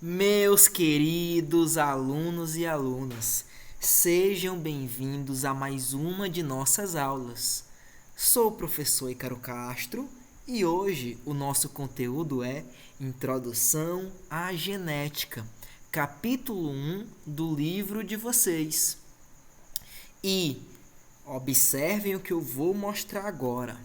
Meus queridos alunos e alunas, sejam bem-vindos a mais uma de nossas aulas. Sou o professor Ícaro Castro e hoje o nosso conteúdo é Introdução à Genética, capítulo 1 do livro de vocês. E observem o que eu vou mostrar agora.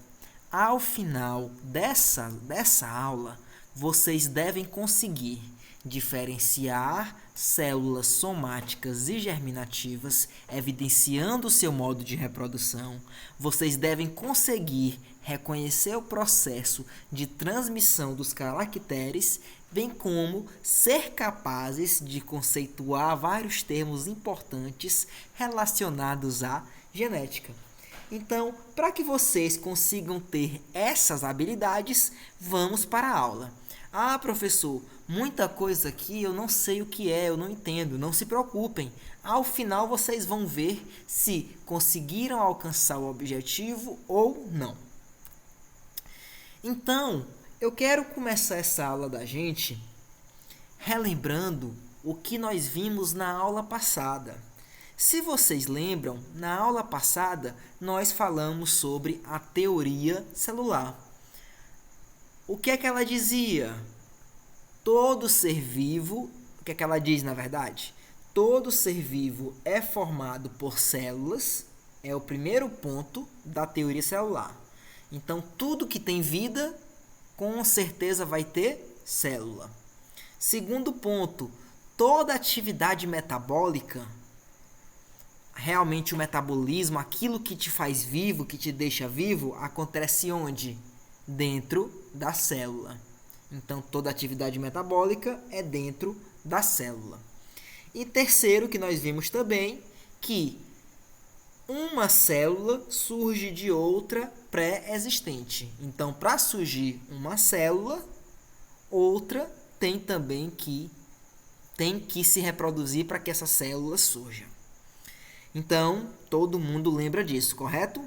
Ao final dessa aula, vocês devem conseguir diferenciar células somáticas e germinativas, evidenciando o seu modo de reprodução. Vocês devem conseguir reconhecer o processo de transmissão dos caracteres, bem como ser capazes de conceituar vários termos importantes relacionados à genética. Então, para que vocês consigam ter essas habilidades, vamos para a aula. Ah, professor, muita coisa aqui eu não sei o que é, eu não entendo. Não se preocupem. Ao final vocês vão ver se conseguiram alcançar o objetivo ou não. Então, eu quero começar essa aula da gente relembrando o que nós vimos na aula passada. Se vocês lembram, na aula passada nós falamos sobre a teoria celular. O que é que ela dizia? Todo ser vivo, o que é que ela diz na verdade? Todo ser vivo é formado por células, é o primeiro ponto da teoria celular. Então, tudo que tem vida, com certeza vai ter célula. Segundo ponto, toda atividade metabólica, realmente o metabolismo, aquilo que te faz vivo, que te deixa vivo, acontece onde? Dentro da célula. Então, toda atividade metabólica é dentro da célula. E terceiro, que nós vimos também, que uma célula surge de outra pré-existente. Então, para surgir uma célula, outra tem que se reproduzir para que essa célula surja. Então, todo mundo lembra disso, correto?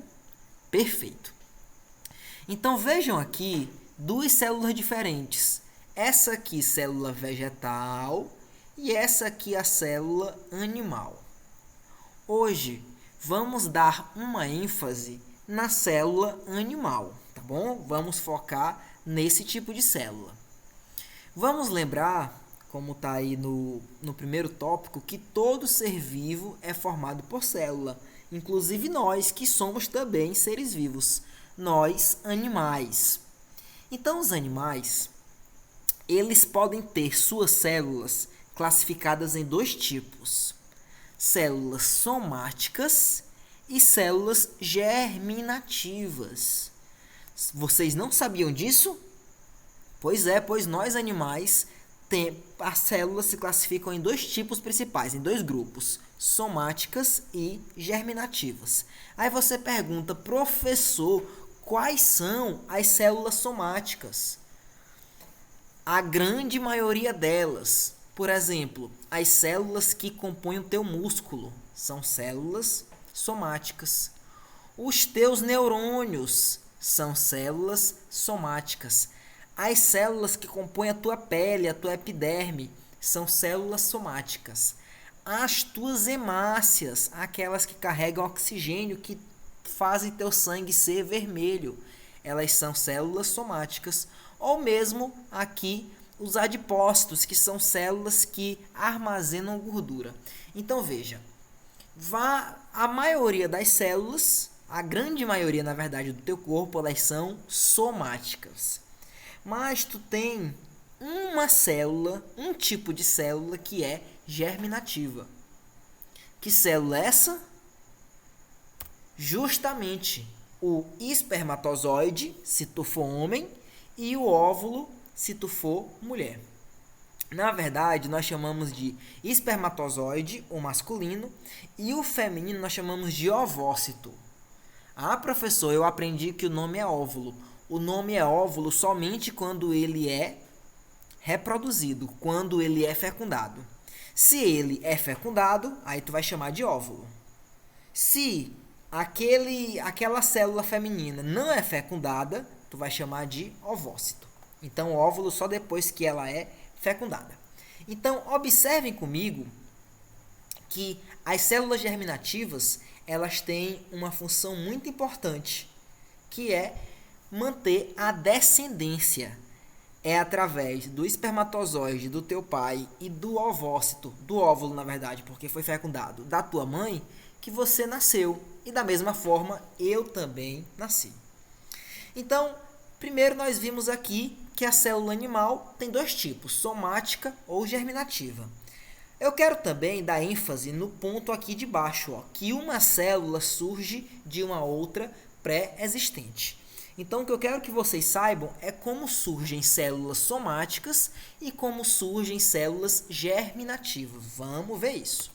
Perfeito. Então, vejam aqui duas células diferentes. Essa aqui, célula vegetal, e essa aqui, a célula animal. Hoje, vamos dar uma ênfase na célula animal, tá bom? Vamos focar nesse tipo de célula. Vamos lembrar, como está aí no primeiro tópico, que todo ser vivo é formado por célula, inclusive nós, que somos também seres vivos, nós, animais. Então, os animais, eles podem ter suas células classificadas em dois tipos: células somáticas e células germinativas. Vocês não sabiam disso? Pois é, pois nós animais, as células se classificam em dois tipos principais, em dois grupos: somáticas e germinativas. Aí você pergunta, professor, quais são as células somáticas? A grande maioria delas, por exemplo, as células que compõem o teu músculo, são células somáticas. Os teus neurônios são células somáticas. As células que compõem a tua pele, a tua epiderme, são células somáticas. As tuas hemácias, aquelas que carregam oxigênio, que fazem teu sangue ser vermelho, elas são células somáticas. Ou mesmo aqui os adipócitos, que são células que armazenam gordura. Então veja, a maioria das células, a grande maioria na verdade do teu corpo, elas são somáticas. Mas tu tem uma célula, um tipo de célula que é germinativa. Que célula é essa? Justamente o espermatozoide, se tu for homem, e o óvulo, se tu for mulher. Na verdade, nós chamamos de espermatozoide, o masculino, e o feminino nós chamamos de ovócito. Ah, professor, eu aprendi que o nome é óvulo. O nome é óvulo somente quando ele é reproduzido, quando ele é fecundado. Se ele é fecundado, aí tu vai chamar de óvulo. Se aquela célula feminina não é fecundada, tu vai chamar de ovócito. Então, óvulo só depois que ela é fecundada. Então, observem comigo que as células germinativas, elas têm uma função muito importante, que é manter a descendência. É através do espermatozoide do teu pai e do ovócito, do óvulo, na verdade, porque foi fecundado, da tua mãe, que você nasceu. E da mesma forma, eu também nasci. Então, primeiro nós vimos aqui que a célula animal tem dois tipos, somática ou germinativa. Eu quero também dar ênfase no ponto aqui de baixo, ó, que uma célula surge de uma outra pré-existente. Então, o que eu quero que vocês saibam é como surgem células somáticas e como surgem células germinativas. Vamos ver isso.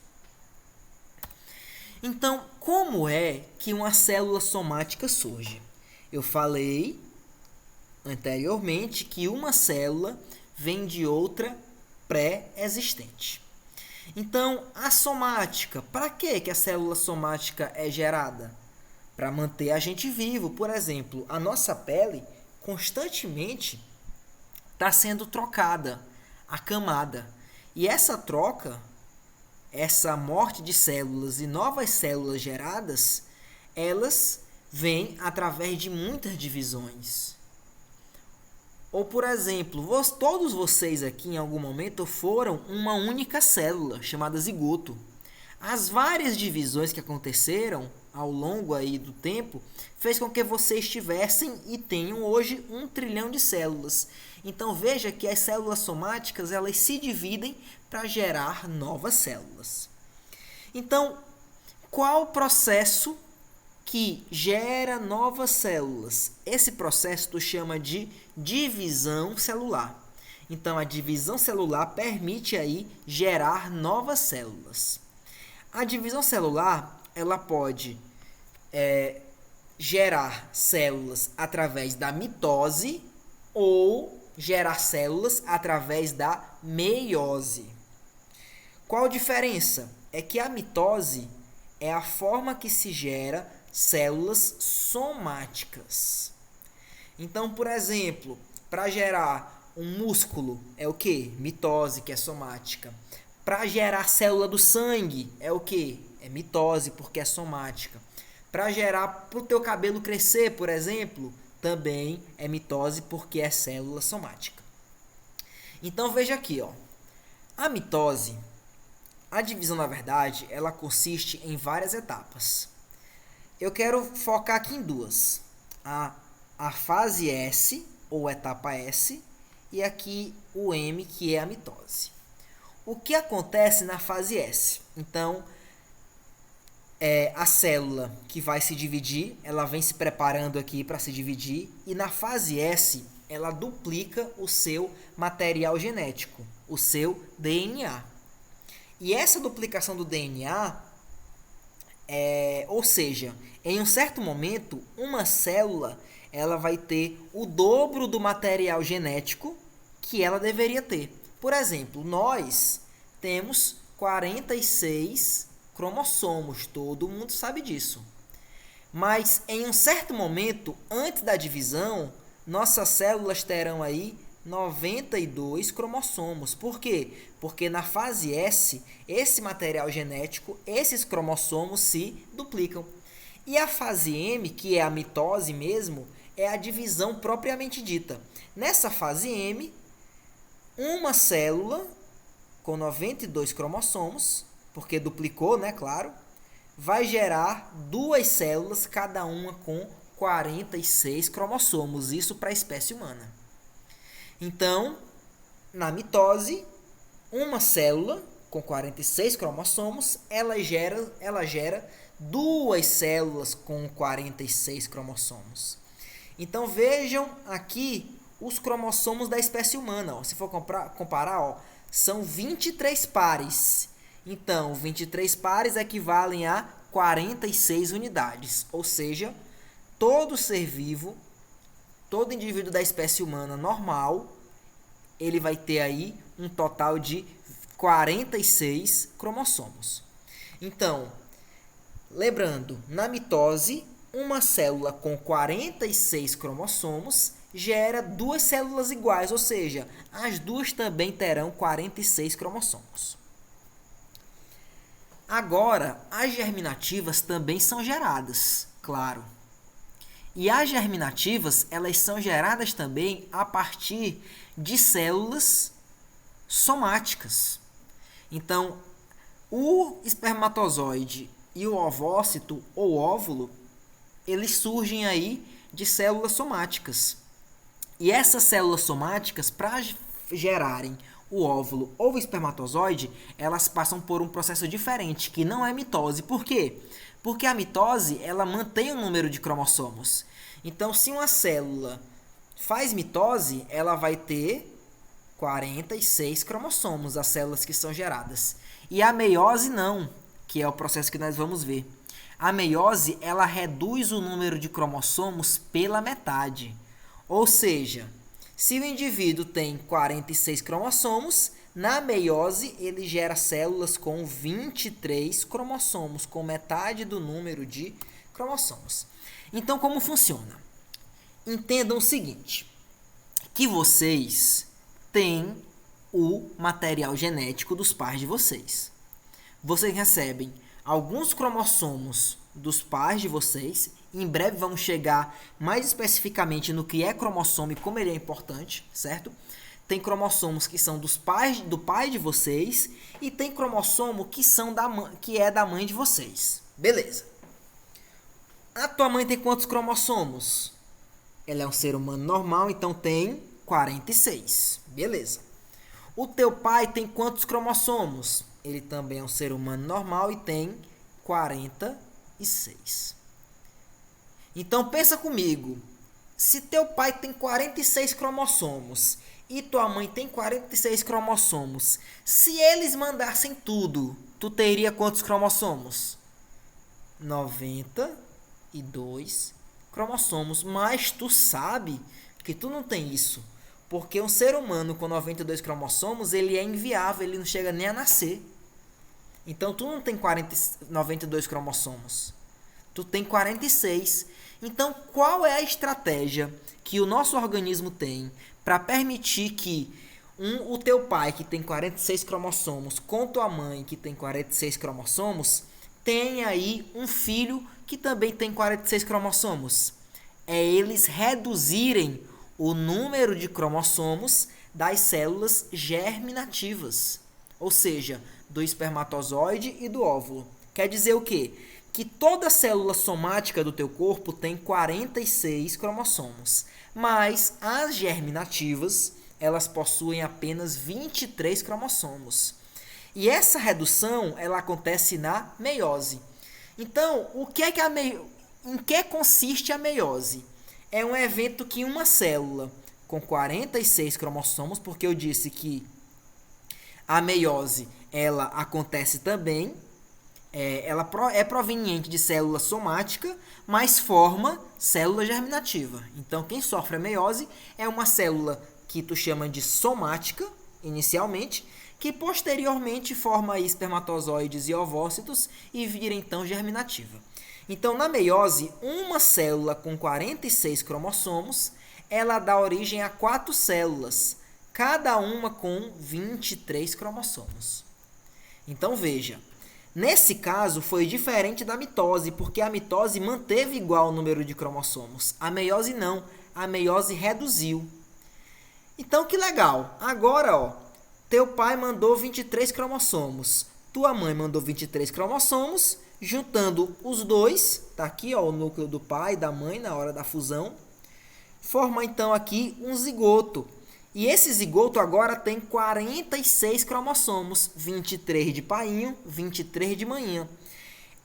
Então, como é que uma célula somática surge? Eu falei anteriormente que uma célula vem de outra pré-existente. Então, a somática, para que a célula somática é gerada? Para manter a gente vivo. Por exemplo, a nossa pele constantemente está sendo trocada, acamada. E essa troca, essa morte de células e novas células geradas, elas vêm através de muitas divisões. Ou, por exemplo, todos vocês aqui em algum momento foram uma única célula, chamada zigoto. As várias divisões que aconteceram ao longo aí do tempo fez com que vocês tivessem e tenham hoje 1 trilhão de células. Então veja que as células somáticas elas se dividem para gerar novas células. Então, qual o processo que gera novas células? Esse processo tu chama de divisão celular. Então, a divisão celular permite aí gerar novas células. A divisão celular, ela pode gerar células através da mitose ou gerar células através da meiose. Qual a diferença? É que a mitose é a forma que se gera células somáticas. Então, por exemplo, para gerar um músculo é o que? Mitose, que é somática. Para gerar célula do sangue é o que? É mitose, porque é somática. Para gerar para o teu cabelo crescer, por exemplo, também é mitose, porque é célula somática. Então veja aqui, ó. A mitose, a divisão na verdade, ela consiste em várias etapas. Eu quero focar aqui em duas. A fase S, ou etapa S, e aqui o M, que é a mitose. O que acontece na fase S? Então, a célula que vai se dividir, ela vem se preparando aqui para se dividir, e na fase S, ela duplica o seu material genético, o seu DNA. E essa duplicação do DNA, ou seja, em um certo momento, uma célula ela vai ter o dobro do material genético que ela deveria ter. Por exemplo, nós temos 46 cromossomos, todo mundo sabe disso. Mas em um certo momento, antes da divisão, nossas células terão aí 92 cromossomos. Por quê? Porque na fase S, esse material genético, esses cromossomos se duplicam. E a fase M, que é a mitose mesmo, é a divisão propriamente dita. Nessa fase M, uma célula com 92 cromossomos, porque duplicou, né, claro, vai gerar duas células, cada uma com 46 cromossomos, isso para a espécie humana. Então, na mitose, uma célula com 46 cromossomos, ela gera duas células com 46 cromossomos. Então, vejam aqui os cromossomos da espécie humana. Ó. Se for comparar, ó, são 23 pares. Então, 23 pares equivalem a 46 unidades. Ou seja, todo ser vivo, todo indivíduo da espécie humana normal, ele vai ter aí um total de 46 cromossomos. Então, lembrando, na mitose, uma célula com 46 cromossomos, gera duas células iguais, ou seja, as duas também terão 46 cromossomos. Agora, as germinativas também são geradas, claro. E as germinativas, elas são geradas também a partir de células somáticas. Então, o espermatozoide e o ovócito ou óvulo, eles surgem aí de células somáticas. E essas células somáticas, para gerarem o óvulo ou o espermatozoide, elas passam por um processo diferente, que não é mitose. Por quê? Porque a mitose, ela mantém o número de cromossomos. Então, se uma célula faz mitose, ela vai ter 46 cromossomos, as células que são geradas. E a meiose não, que é o processo que nós vamos ver. A meiose, ela reduz o número de cromossomos pela metade. Ou seja, se o indivíduo tem 46 cromossomos, na meiose ele gera células com 23 cromossomos, com metade do número de cromossomos. Então, como funciona? Entendam o seguinte, que vocês têm o material genético dos pais de vocês. Vocês recebem alguns cromossomos dos pais de vocês. Em breve vamos chegar mais especificamente no que é cromossomo e como ele é importante, certo? Tem cromossomos que são do pai de vocês e tem cromossomo que é da mãe de vocês. Beleza. A tua mãe tem quantos cromossomos? Ela é um ser humano normal, então tem 46. Beleza. O teu pai tem quantos cromossomos? Ele também é um ser humano normal e tem 46. Então pensa comigo. Se teu pai tem 46 cromossomos e tua mãe tem 46 cromossomos, se eles mandassem tudo, tu teria quantos cromossomos? 92 cromossomos. Mas tu sabe que tu não tem isso. Porque um ser humano com 92 cromossomos, ele é inviável, ele não chega nem a nascer. Então, tu não tem 92 cromossomos. Tu tem 46. Então, qual é a estratégia que o nosso organismo tem para permitir que o teu pai, que tem 46 cromossomos, com tua mãe, que tem 46 cromossomos, tenha aí um filho que também tem 46 cromossomos? É eles reduzirem o número de cromossomos das células germinativas, ou seja, do espermatozoide e do óvulo. Quer dizer o quê? Que toda célula somática do teu corpo tem 46 cromossomos, mas as germinativas, elas possuem apenas 23 cromossomos. E essa redução, ela acontece na meiose. Então, em que consiste a meiose? É um evento que uma célula com 46 cromossomos, porque eu disse que a meiose ela acontece também, ela é proveniente de célula somática, mas forma célula germinativa. Então, quem sofre a meiose é uma célula que tu chama de somática, inicialmente, que posteriormente forma aí espermatozoides e ovócitos e vira então germinativa. Então, na meiose, uma célula com 46 cromossomos, ela dá origem a 4 células, cada uma com 23 cromossomos. Então, veja, nesse caso foi diferente da mitose, porque a mitose manteve igual o número de cromossomos. A meiose não, a meiose reduziu. Então, que legal. Agora, ó, teu pai mandou 23 cromossomos, tua mãe mandou 23 cromossomos, juntando os dois, tá aqui ó, o núcleo do pai e da mãe na hora da fusão, forma então aqui um zigoto. E esse zigoto agora tem 46 cromossomos, 23 de painho, 23 de manhã.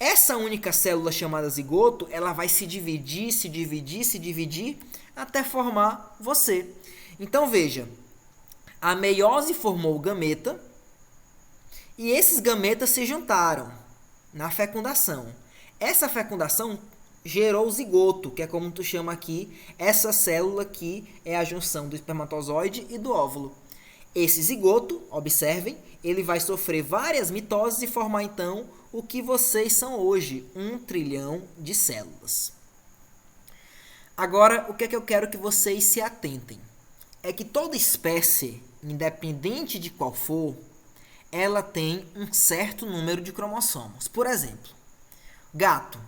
Essa única célula chamada zigoto, ela vai se dividir, se dividir, se dividir, até formar você. Então veja, a meiose formou o gameta, e esses gametas se juntaram na fecundação. Essa fecundação gerou o zigoto, que é como tu chama aqui, essa célula que é a junção do espermatozoide e do óvulo. Esse zigoto, observem, ele vai sofrer várias mitoses e formar então o que vocês são hoje, 1 trilhão de células. Agora, o que é que eu quero que vocês se atentem? É que toda espécie, independente de qual for, ela tem um certo número de cromossomos. Por exemplo, gato.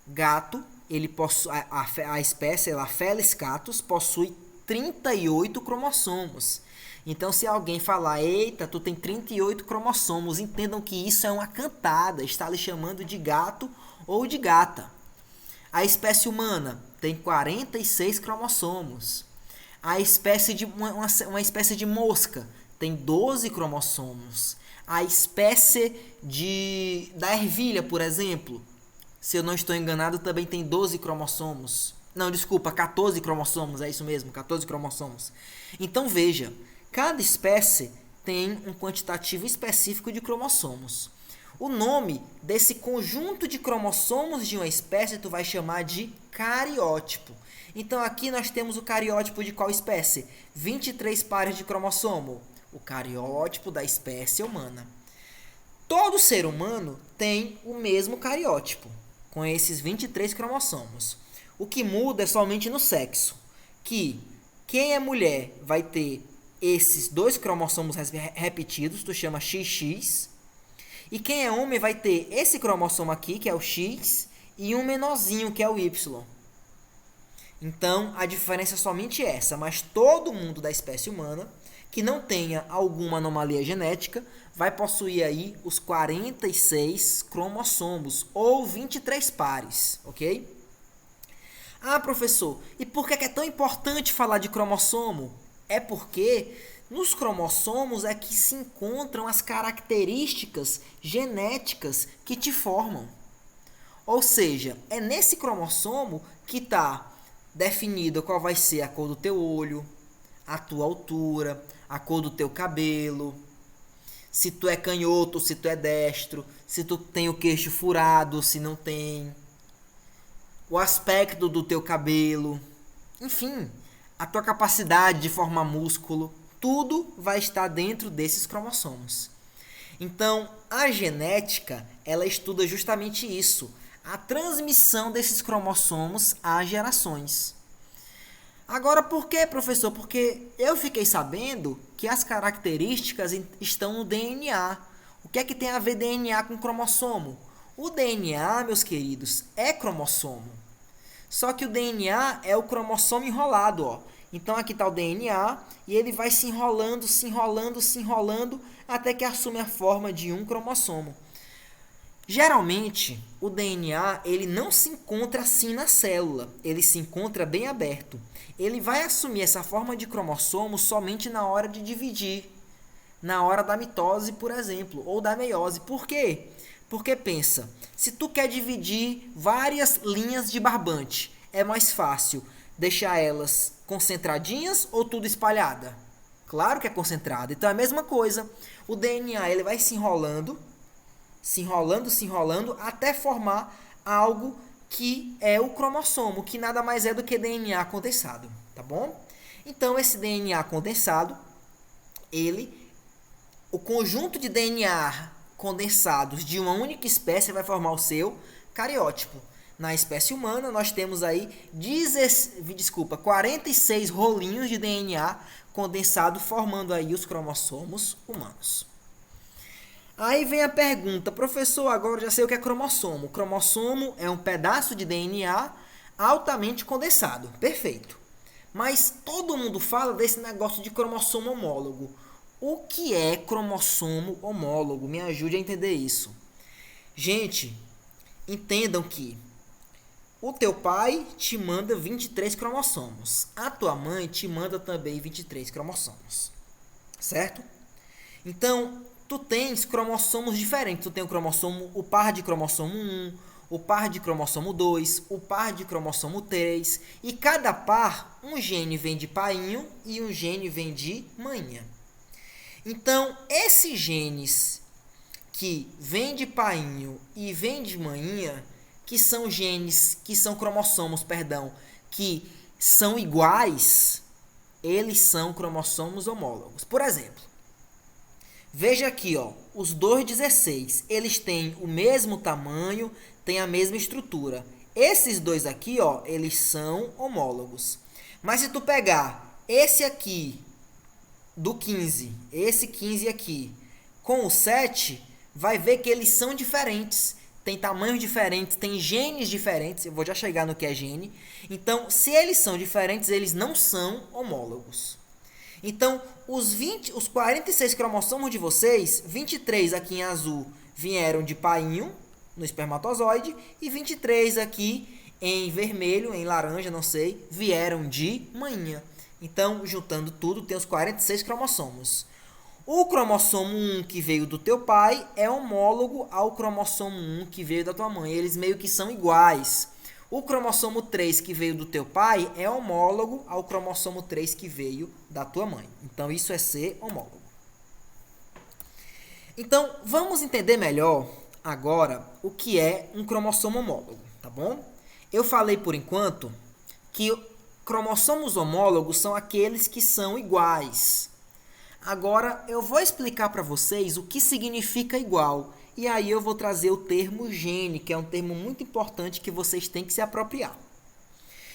Gato, ele possui, a espécie, a Felis catus, possui 38 cromossomos. Então, se alguém falar, eita, tu tem 38 cromossomos, entendam que isso é uma cantada, está lhe chamando de gato ou de gata. A espécie humana tem 46 cromossomos. A espécie de uma espécie de mosca tem 12 cromossomos. A espécie da ervilha, por exemplo, se eu não estou enganado, também tem 12 cromossomos. Não, desculpa, 14 cromossomos, é isso mesmo, 14 cromossomos. Então veja, cada espécie tem um quantitativo específico de cromossomos. O nome desse conjunto de cromossomos de uma espécie tu vai chamar de cariótipo. Então aqui nós temos o cariótipo de qual espécie? 23 pares de cromossomo. O cariótipo da espécie humana. Todo ser humano tem o mesmo cariótipo, com esses 23 cromossomos. O que muda é somente no sexo, que quem é mulher vai ter esses 2 cromossomos repetidos, tu chama XX, e quem é homem vai ter esse cromossomo aqui, que é o X, e um menorzinho, que é o Y. Então, a diferença é somente essa, mas todo mundo da espécie humana que não tenha alguma anomalia genética vai possuir aí os 46 cromossomos, ou 23 pares, ok? Ah, professor, e por que é tão importante falar de cromossomo? É porque nos cromossomos é que se encontram as características genéticas que te formam. Ou seja, é nesse cromossomo que está definido qual vai ser a cor do teu olho, a tua altura, a cor do teu cabelo, se tu é canhoto, se tu é destro, se tu tem o queixo furado, se não tem, o aspecto do teu cabelo, enfim, a tua capacidade de formar músculo, tudo vai estar dentro desses cromossomos. Então, a genética, ela estuda justamente isso, a transmissão desses cromossomos às gerações. Agora, por que, professor? Porque eu fiquei sabendo que as características estão no DNA. O que é que tem a ver DNA com cromossomo? O DNA, meus queridos, é cromossomo. Só que o DNA é o cromossomo enrolado, ó. Então aqui está o DNA e ele vai se enrolando, se enrolando, se enrolando até que assume a forma de um cromossomo. Geralmente, o DNA ele não se encontra assim na célula, ele se encontra bem aberto. Ele vai assumir essa forma de cromossomo somente na hora de dividir, na hora da mitose, por exemplo, ou da meiose. Por quê? Porque pensa, se tu quer dividir várias linhas de barbante, é mais fácil deixar elas concentradinhas ou tudo espalhada? Claro que é concentrado. Então é a mesma coisa. O DNA ele vai se enrolando, se enrolando, se enrolando, até formar algo que é o cromossomo, que nada mais é do que DNA condensado, tá bom? Então, esse DNA condensado, o conjunto de DNA condensados de uma única espécie vai formar o seu cariótipo. Na espécie humana, nós temos aí 46 rolinhos de DNA condensado, formando aí os cromossomos humanos. Aí vem a pergunta, professor, agora eu já sei o que é cromossomo. Cromossomo é um pedaço de DNA altamente condensado. Perfeito. Mas todo mundo fala desse negócio de cromossomo homólogo. O que é cromossomo homólogo? Me ajude a entender isso. Gente, entendam que o teu pai te manda 23 cromossomos. A tua mãe te manda também 23 cromossomos. Certo? Então, tu tens cromossomos diferentes. Tu tem o par de cromossomo 1, o par de cromossomo 2, o par de cromossomo 3. E cada par, um gene vem de painho e um gene vem de maninha. Então, esses genes que vêm de painho e vêm de maninha, que são genes, que são cromossomos, que são iguais, eles são cromossomos homólogos. Por exemplo, veja aqui, ó, os 2,16, eles têm o mesmo tamanho, têm a mesma estrutura. Esses dois aqui, ó, eles são homólogos. Mas se tu pegar esse aqui do 15, esse 15 aqui, com o 7, vai ver que eles são diferentes. Tem tamanhos diferentes, tem genes diferentes. Eu vou já chegar no que é gene. Então, se eles são diferentes, eles não são homólogos. Então, os 46 cromossomos de vocês, 23 aqui em azul vieram de painho, no espermatozoide, e 23 aqui em vermelho, em laranja, não sei, vieram de manhã. Então, juntando tudo, tem os 46 cromossomos. O cromossomo 1 que veio do teu pai é homólogo ao cromossomo 1 que veio da tua mãe. Eles meio que são iguais. O cromossomo 3 que veio do teu pai é homólogo ao cromossomo 3 que veio da tua mãe. Então, isso é ser homólogo. Então, vamos entender melhor agora o que é um cromossomo homólogo, tá bom? Eu falei por enquanto que cromossomos homólogos são aqueles que são iguais. Agora, eu vou explicar para vocês o que significa igual. E aí eu vou trazer o termo gene, que é um termo muito importante que vocês têm que se apropriar.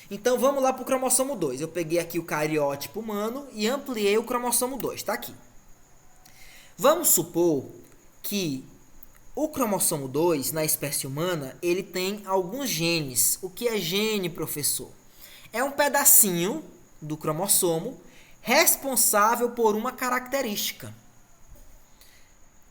Então, vamos lá para o cromossomo 2. Eu peguei aqui o cariótipo humano e ampliei o cromossomo 2. Está aqui. Vamos supor que o cromossomo 2, na espécie humana, ele tem alguns genes. O que é gene, professor? É um pedacinho do cromossomo responsável por uma característica.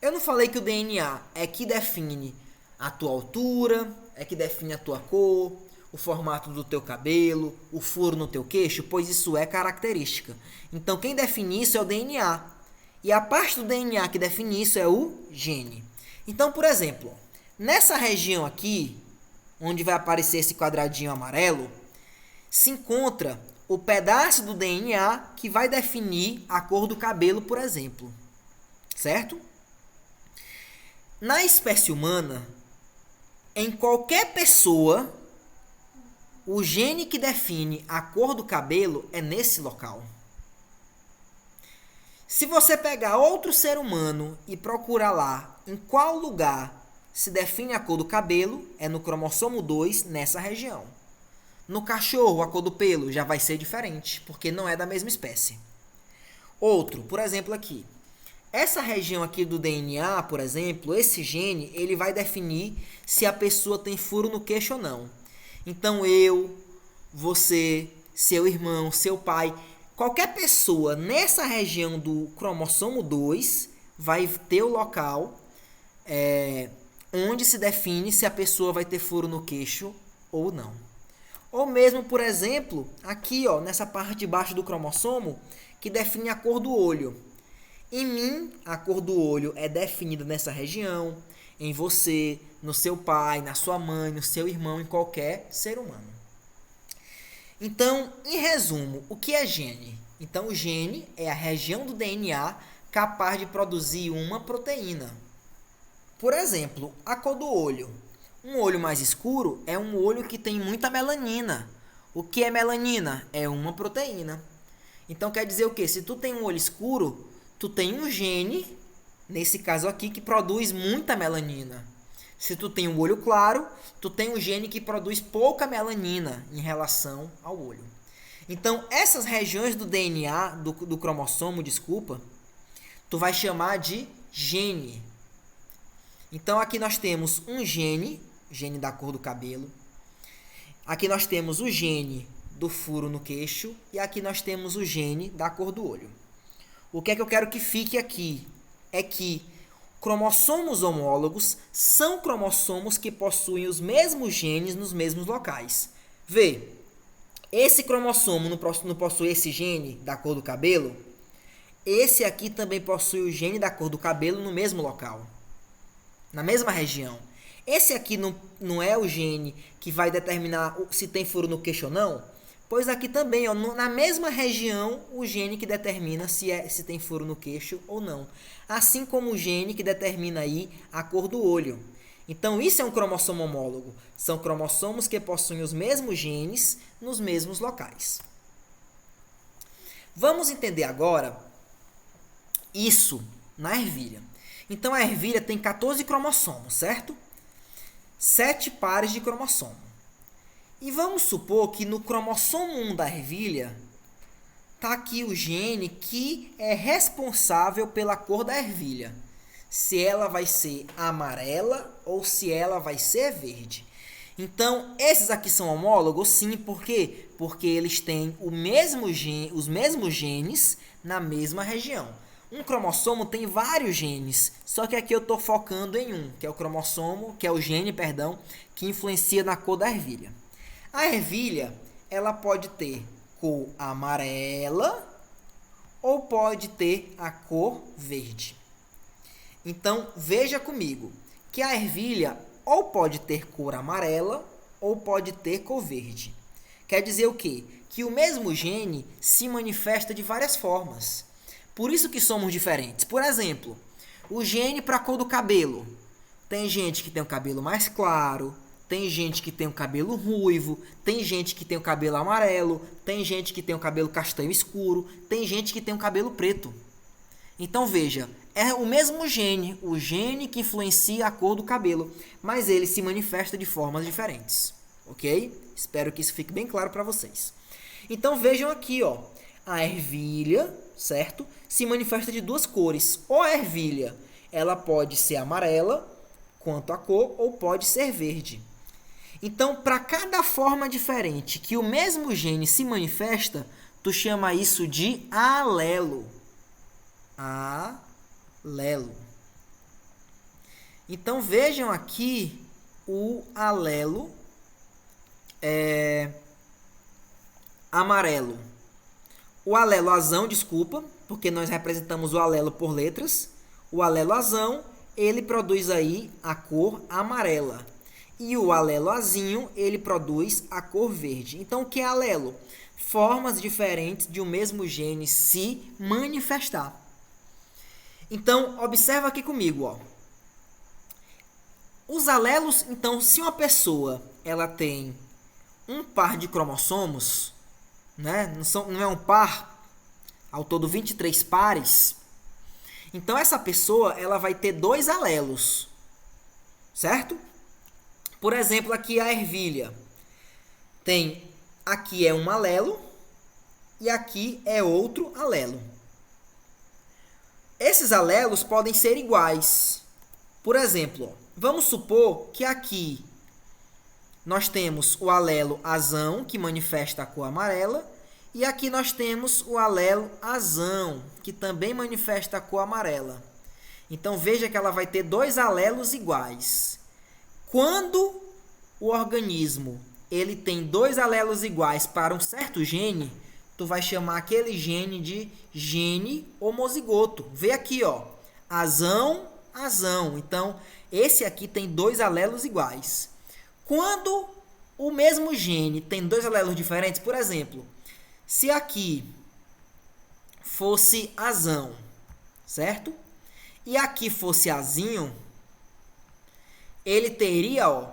Eu não falei que o DNA é que define a tua altura, é que define a tua cor, o formato do teu cabelo, o furo no teu queixo, pois isso é característica. Então, quem define isso é o DNA. E a parte do DNA que define isso é o gene. Então, por exemplo, nessa região aqui, onde vai aparecer esse quadradinho amarelo, se encontra o pedaço do DNA que vai definir a cor do cabelo, por exemplo. Certo? Na espécie humana, em qualquer pessoa, o gene que define a cor do cabelo é nesse local. Se você pegar outro ser humano e procurar lá em qual lugar se define a cor do cabelo, é no cromossomo 2, nessa região. No cachorro, a cor do pelo já vai ser diferente, porque não é da mesma espécie. Outro, por exemplo, aqui. Essa região aqui do DNA, por exemplo, esse gene, ele vai definir se a pessoa tem furo no queixo ou não. Então, eu, você, seu irmão, seu pai, qualquer pessoa nessa região do cromossomo 2 vai ter o local onde se define se a pessoa vai ter furo no queixo ou não. Ou mesmo, por exemplo, aqui, ó, nessa parte de baixo do cromossomo, que define a cor do olho. Em mim, a cor do olho é definida nessa região, em você, no seu pai, na sua mãe, no seu irmão, em qualquer ser humano. Então, em resumo, o que é gene? Então, o gene é a região do DNA capaz de produzir uma proteína. Por exemplo, a cor do olho. Um olho mais escuro é um olho que tem muita melanina. O que é melanina? É uma proteína. Então, quer dizer o quê? Se tu tem um olho escuro, tu tem um gene, nesse caso aqui, que produz muita melanina. Se tu tem um olho claro, tu tem um gene que produz pouca melanina em relação ao olho. Então, essas regiões do DNA, do cromossomo, tu vai chamar de gene. Então, aqui nós temos um gene da cor do cabelo. Aqui nós temos o gene do furo no queixo. E aqui nós temos o gene da cor do olho. O que é que eu quero que fique aqui? É que cromossomos homólogos são cromossomos que possuem os mesmos genes nos mesmos locais. Vê, esse cromossomo não possui esse gene da cor do cabelo? Esse aqui também possui o gene da cor do cabelo no mesmo local, na mesma região. Esse aqui não é o gene que vai determinar se tem furo no queixo ou não? Pois aqui também, ó, na mesma região, o gene que determina se tem furo no queixo ou não. Assim como o gene que determina aí a cor do olho. Então, isso é um cromossomo homólogo. São cromossomos que possuem os mesmos genes nos mesmos locais. Vamos entender agora isso na ervilha. Então, a ervilha tem 14 cromossomos, certo? 7 pares de cromossomo. E vamos supor que no cromossomo 1 da ervilha está aqui o gene que é responsável pela cor da ervilha. Se ela vai ser amarela ou se ela vai ser verde. Então, esses aqui são homólogos? Sim, por quê? Porque eles têm os mesmos genes na mesma região. Um cromossomo tem vários genes, só que aqui eu estou focando em um, que é o cromossomo, que é o gene, perdão, que influencia na cor da ervilha. A ervilha, ela pode ter cor amarela ou pode ter a cor verde. Então, veja comigo que a ervilha ou pode ter cor amarela ou pode ter cor verde. Quer dizer o quê? Que o mesmo gene se manifesta de várias formas. Por isso que somos diferentes. Por exemplo, o gene para a cor do cabelo. Tem gente que tem o cabelo mais claro, tem gente que tem o cabelo ruivo, tem gente que tem o cabelo amarelo, tem gente que tem o cabelo castanho escuro, tem gente que tem o cabelo preto. Então veja, é o mesmo gene, o gene que influencia a cor do cabelo, mas ele se manifesta de formas diferentes, ok? Espero que isso fique bem claro para vocês. Então vejam aqui, ó, a ervilha, certo? Se manifesta de duas cores. Ou a ervilha, ela pode ser amarela, quanto a cor, ou pode ser verde. Então, para cada forma diferente que o mesmo gene se manifesta, tu chama isso de alelo. Alelo. Então, vejam aqui o alelo amarelo. O alelo azão, desculpa, porque nós representamos o alelo por letras. O alelo azão, ele produz aí a cor amarela. E o alelo azinho, ele produz a cor verde. Então, o que é alelo? Formas diferentes de um mesmo gene se manifestar. Então, observa aqui comigo, ó. Os alelos, então, se uma pessoa ela tem um par de cromossomos, né? Não é um par, ao todo 23 pares, então essa pessoa ela vai ter dois alelos, certo? Por exemplo, aqui a ervilha. Aqui é um alelo e aqui é outro alelo. Esses alelos podem ser iguais. Por exemplo, vamos supor que aqui nós temos o alelo azão, que manifesta a cor amarela, e aqui nós temos o alelo azão, que também manifesta a cor amarela. Então, veja que ela vai ter dois alelos iguais. Quando o organismo ele tem dois alelos iguais para um certo gene, tu vai chamar aquele gene de gene homozigoto. Vê aqui, ó, azão, azão. Então, esse aqui tem dois alelos iguais. Quando o mesmo gene tem dois alelos diferentes, por exemplo, se aqui fosse azão, certo? E aqui fosse azinho, ele teria, ó,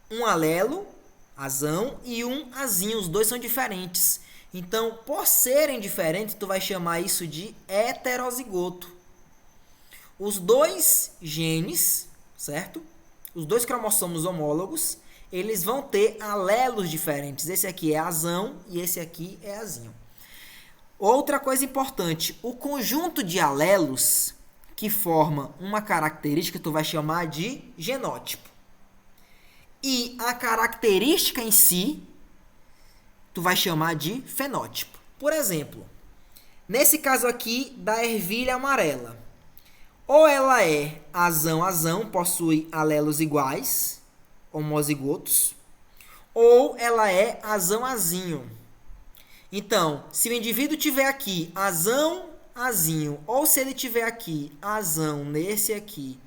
um alelo, azão, e um azinho. Os dois são diferentes. Então, por serem diferentes, tu vai chamar isso de heterozigoto. Os dois genes, certo? Os dois cromossomos homólogos, eles vão ter alelos diferentes. Esse aqui é azão e esse aqui é azinho. Outra coisa importante, o conjunto de alelos que forma uma característica, tu vai chamar de genótipo. E a característica em si, tu vai chamar de fenótipo. Por exemplo, nesse caso aqui da ervilha amarela, ou ela é azão-azão, possui alelos iguais, homozigotos, ou ela é azão-azinho. Então, se o indivíduo tiver aqui azão-azinho, ou se ele tiver aqui azão nesse aqui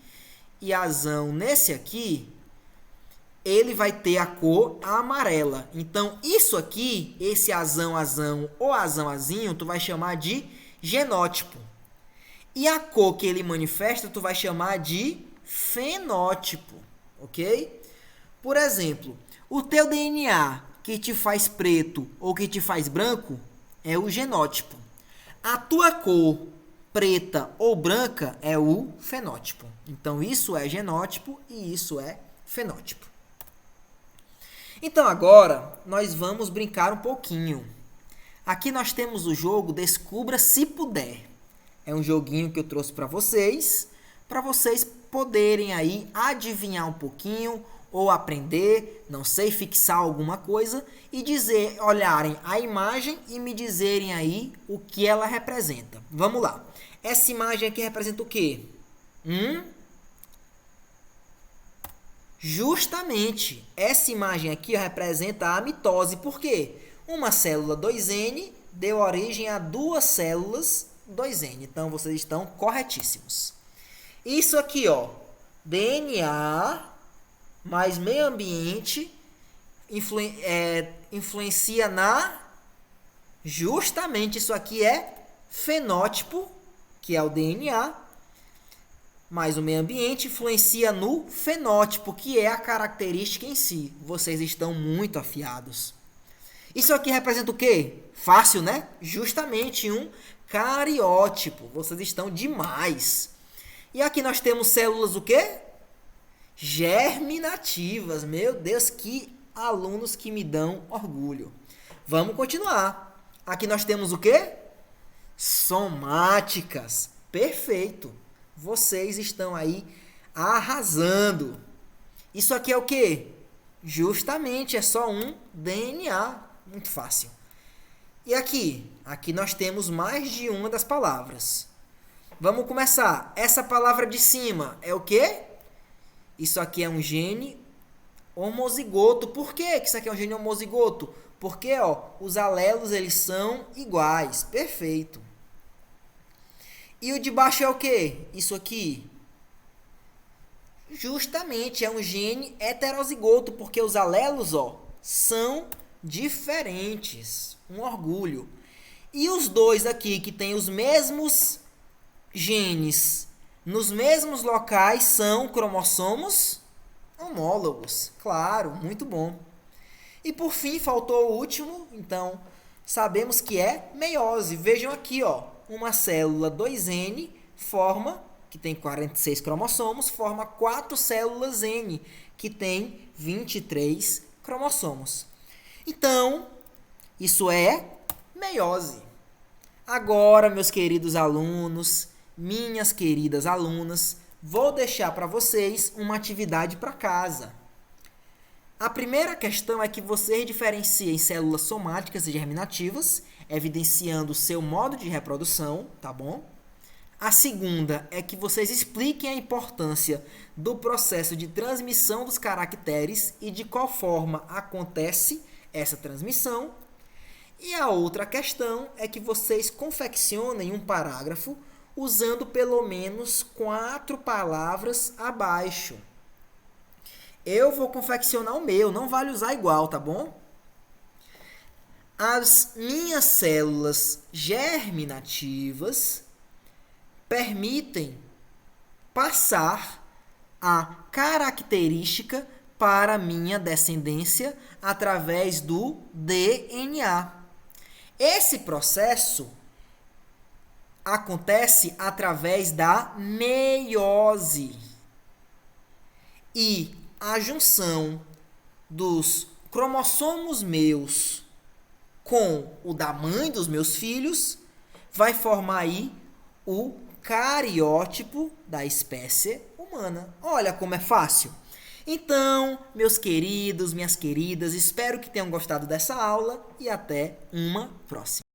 e azão nesse aqui, ele vai ter a cor amarela. Então, isso aqui, esse azão-azão ou azão-azinho, tu vai chamar de genótipo. E a cor que ele manifesta, tu vai chamar de fenótipo, ok? Por exemplo, o teu DNA que te faz preto ou que te faz branco é o genótipo. A tua cor preta ou branca é o fenótipo. Então, isso é genótipo e isso é fenótipo. Então agora nós vamos brincar um pouquinho. Aqui nós temos o jogo Descubra Se Puder. É um joguinho que eu trouxe para vocês poderem aí adivinhar um pouquinho ou aprender, não sei, fixar alguma coisa e dizer, olharem a imagem e me dizerem aí o que ela representa. Vamos lá. Essa imagem aqui representa o quê? Justamente, essa imagem aqui representa a mitose. Por quê? Uma célula 2N deu origem a duas células 2N. Então, vocês estão corretíssimos. Isso aqui, ó, DNA mais meio ambiente influencia na... Justamente, isso aqui é fenótipo, que é o DNA, mas o meio ambiente influencia no fenótipo, que é a característica em si. Vocês estão muito afiados. Isso aqui representa o quê? Fácil, né? Justamente um cariótipo. Vocês estão demais. E aqui nós temos células o quê? Germinativas. Meu Deus, que alunos que me dão orgulho. Vamos continuar. Aqui nós temos o quê? Somáticas. Perfeito. Vocês estão aí arrasando. Isso aqui é o quê? Justamente, é só um DNA. Muito fácil. E aqui? Aqui nós temos mais de uma das palavras. Vamos começar. Essa palavra de cima é o quê? Isso aqui é um gene homozigoto. Por quê que isso aqui é um gene homozigoto? Porque, ó, os alelos eles são iguais. Perfeito. E o de baixo é o quê? Isso aqui? Justamente, é um gene heterozigoto, porque os alelos, ó, são diferentes. Um orgulho. E os dois aqui, que têm os mesmos genes nos mesmos locais, são cromossomos homólogos. Claro, muito bom. E por fim, faltou o último, então sabemos que é meiose. Vejam aqui, ó, uma célula 2N forma, que tem 46 cromossomos, forma 4 células N, que tem 23 cromossomos. Então, isso é meiose. Agora, meus queridos alunos, minhas queridas alunas, vou deixar para vocês uma atividade para casa. A primeira questão é que vocês diferenciem células somáticas e germinativas, evidenciando o seu modo de reprodução, tá bom? A segunda é que vocês expliquem a importância do processo de transmissão dos caracteres e de qual forma acontece essa transmissão. E a outra questão é que vocês confeccionem um parágrafo usando pelo menos 4 palavras abaixo. Eu vou confeccionar o meu, não vale usar igual, tá bom? As minhas células germinativas permitem passar a característica para a minha descendência através do DNA. Esse processo acontece através da meiose. E a junção dos cromossomos meus com o da mãe dos meus filhos vai formar aí o cariótipo da espécie humana. Olha como é fácil. Então, meus queridos, minhas queridas, espero que tenham gostado dessa aula e até uma próxima.